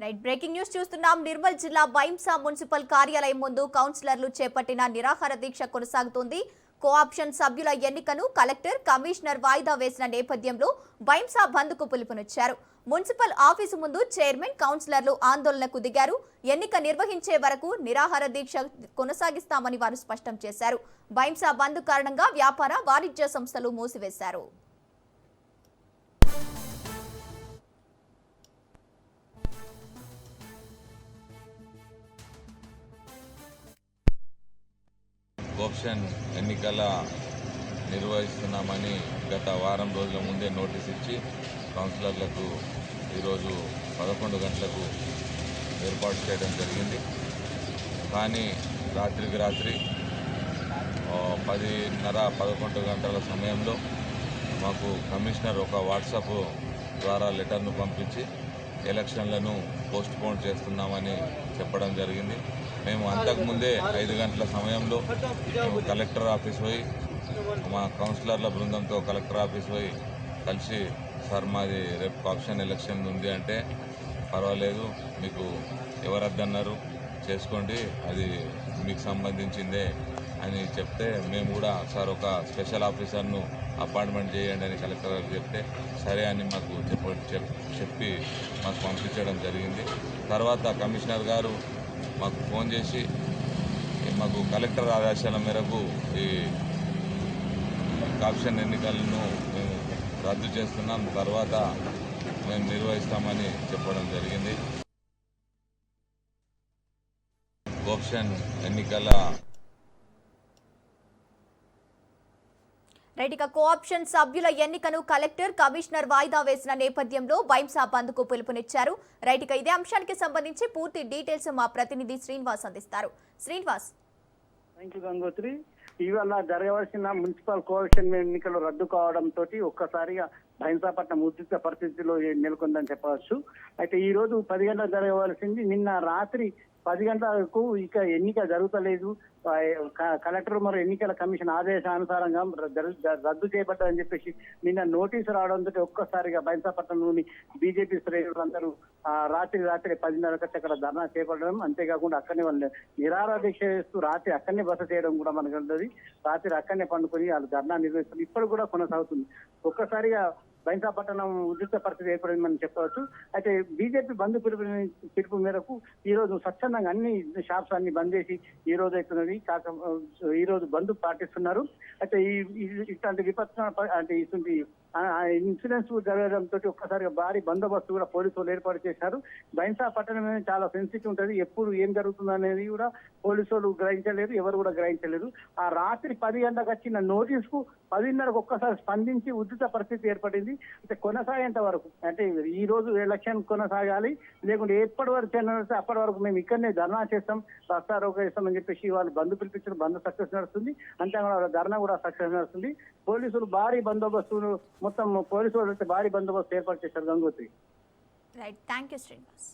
Right breaking news చూస్తున్నాం. నిర్మల్ జిల్లా Bhainsa municipal కార్యాలయం ముందు కౌన్సిలర్లు చేపట్టిన నిరాహార దీక్ష కొనసాగుతోంది. కోఆప్షన్ సభ్యుల ఎన్నికను కలెక్టర్, కమిషనర్ వాయిదా వేసిన నేపథ్యంలో బైంసా బంద్కు పిలుపునిచ్చారు. మున్సిపల్ ఆఫీసు ముందు చైర్మన్, కౌన్సిలర్లు ఆందోళనకు దిగారు. ఎన్నిక నిర్వహించే వరకు నిరాహార దీక్ష కొనసాగిస్తామని వారు స్పష్టం చేశారు. బైంసా బంద్ కారణంగా వ్యాపార, వాణిజ్య సంస్థలు మూసివేశారు. కోఆప్షన్ ఎన్నికల నిర్వహిస్తున్నామని గత వారం రోజుల ముందే నోటీస్ ఇచ్చి కౌన్సిలర్లకు ఈరోజు 11 గంటలకు ఏర్పాటు చేయడం జరిగింది. కానీ రాత్రికి రాత్రి 10:30-11 గంటల సమయంలో మాకు కమిషనర్ ఒక వాట్సాప్ ద్వారా లెటర్ను పంపించి ఎలక్షన్లను పోస్ట్పోన్ చేస్తున్నామని చెప్పడం జరిగింది. మేము అంతకుముందే 5 గంటల సమయంలో కలెక్టర్ ఆఫీస్ పోయి మా కౌన్సిలర్ల బృందంతో కలెక్టర్ ఆఫీస్ పోయి కలిసి, సార్ మాది రేపు ఆప్షన్ ఎలక్షన్ ఉంది అంటే, పర్వాలేదు మీకు ఎవరద్దన్నారు చేసుకోండి, అది మీకు సంబంధించిందే అని చెప్తే, మేము కూడా సార్ ఒక స్పెషల్ ఆఫీసర్ను అపాయింట్మెంట్ చేయండి అని కలెక్టర్ గారికి చెప్తే సరే అని మాకు చెప్పి మాకు పంపించడం జరిగింది. తర్వాత కమిషనర్ గారు మాకు ఫోన్ చేసి మాకు కలెక్టర్ ఆదేశాల మేరకు ఈ ఆప్షన్ ఎన్నికలను మేము రద్దు చేస్తున్నాం, తర్వాత మేము నిర్వహిస్తామని చెప్పడం జరిగింది. ఆప్షన్ ఎన్నికల కోఆప్షన్ సభ్యుల ఎన్నికను కలెక్టర్, కమిషనర్ వాయిదా వేసిన నేపథ్యంలో బైంసా బంద్కు పిలుపునిచ్చారు. ఇదే అంశానికి సంబంధించి పూర్తి డీటెయిల్స్ మా ప్రతినిధి శ్రీనివాస్ అందిస్తారు. శ్రీనివాస్. Thank you Gangotri. ఇవాళ జరగవలసిన మున్సిపల్ కోఆప్షన్ ఎన్నికలు రద్దు కావడంతో ఒక్కసారిగా బైంసాపట్నం ఉద్రిక్త పరిస్థితిలో నెలకొందని చెప్పవచ్చు. అయితే ఈ రోజు 10 గంటలకు జరగవలసింది నిన్న రాత్రి 10 గంటలకు ఇక ఎన్నిక జరుగుతలేదు. కలెక్టర్ మరియు ఎన్నికల కమిషన్ ఆదేశానుసారంగా రద్దు చేయబడ్డదని చెప్పేసి నిన్న నోటీసు రావడంతో ఒక్కసారిగా బైంసాపట్నంలోని బీజేపీ శ్రేణులందరూ రాత్రి 10:30 అక్కడ ధర్నా చేపట్టడం, అంతేకాకుండా అక్కడనే వాళ్ళు నిరాహార దీక్ష చేస్తూ రాత్రి అక్కడనే బస చేయడం కూడా మనకు ఉంటుంది. రాత్రి అక్కడనే పండుకొని వాళ్ళు ధర్నా నిర్వహిస్తారు. ఇప్పుడు కూడా కొనసాగుతుంది. ఒక్కసారిగా బైంసాపట్నం ఉద్రిక్త పరిస్థితి ఏర్పడిందని చెప్పవచ్చు. అయితే బీజేపీ బంద్ పిలుపు మేరకు ఈ రోజు స్వచ్ఛందంగా అన్ని షాప్స్ అన్ని బంద్ చేసి ఈ రోజు అవుతున్నది. ఈ రోజు బంద్ పాటిస్తున్నారు. అయితే ఇట్లాంటి విపత్తు అంటే ఇటువంటి ఇన్సిడెంట్స్ జరగడంతో ఒక్కసారిగా భారీ బందోబస్తు కూడా పోలీసులు ఏర్పాటు చేశారు. బైంసాపట్నం అనేది చాలా సెన్సిటివ్ ఉంటుంది. ఎప్పుడు ఏం జరుగుతుంది అనేది కూడా పోలీసులు గ్రహించలేరు, ఎవరు కూడా గ్రహించలేరు. ఆ రాత్రి 10 గంటలకు వచ్చిన నోటీస్ కు 10:30కు ఒక్కసారి స్పందించి ఉద్రిక్త పరిస్థితి ఏర్పడింది. అయితే కొనసాగేంత వరకు అంటే ఈ రోజు ఎలక్షన్ కొనసాగాలి, లేకుంటే ఎప్పటి వరకు చెందితే అప్పటి వరకు మేము ఇక్కడనే ధర్నా చేస్తాం, రాస్తారోకో చేస్తామని చెప్పేసి వాళ్ళు బంద్ పిలిపించిన బంద్ సక్సెస్ నడుస్తుంది. అంతేకాకుండా ధర్నా కూడా సక్సెస్ నడుస్తుంది. పోలీసులు భారీ బందోబస్తును మొత్తం పోలీసు వాళ్ళు భారీ బందోబస్తు ఏర్పాటు చేశారు. Gangotri. Right, thank you Srinivas.